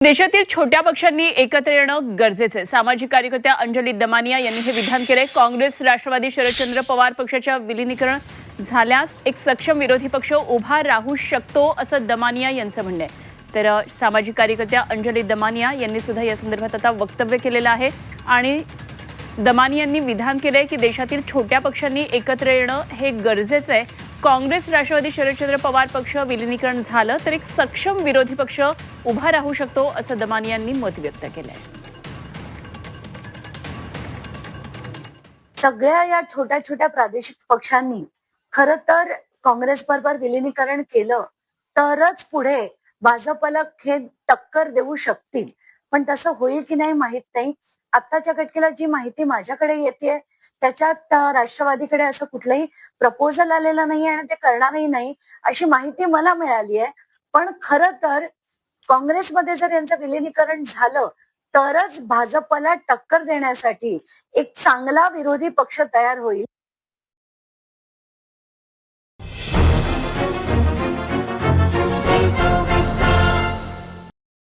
देशातील छोट्या पक्षांनी एकत्र येणं गरजेचं आहे. सामाजिक कार्यकर्त्या अंजली दमानिया यांनी हे विधान केले. काँग्रेस, राष्ट्रवादी, शरदचंद्र पवार पक्षाच्या विलीनीकरण झाल्यास एक सक्षम विरोधी पक्ष उभा राहू शकतो असं दमानिया यांचं म्हणणं आहे. तर सामाजिक कार्यकर्त्या अंजली दमानिया यांनी सुद्धा या संदर्भात आता वक्तव्य केलेलं आहे आणि दमानियांनी विधान केलंय की देशातील छोट्या पक्षांनी एकत्र येणं हे गरजेचं आहे. काँग्रेस, राष्ट्रवादी, शरदचंद्र पवार पक्ष विलीनीकरण झालं तर एक सक्षम विरोधी पक्ष उभा राहू शकतो असं दमानियांनी मत व्यक्त केलंय. सगळ्या या छोट्या छोट्या प्रादेशिक पक्षांनी खरं तर काँग्रेस बरोबर विलीनीकरण केलं तरच पुढे भाजपला हे टक्कर देऊ शकतील. पण तसं होईल की नाही माहित नाही. आत्ताच्या घटकेला जी माहिती माझ्याकडे येते त्याच्यात राष्ट्रवादीकडे असं कुठलंही प्रपोजल आलेलं नाही आणि ते करणारही नाही अशी माहिती मला मिळाली आहे. पण खरं तर काँग्रेसमध्ये जर यांचं विलीनीकरण झालं तरच भाजपला टक्कर देण्यासाठी एक चांगला विरोधी पक्ष तयार होईल.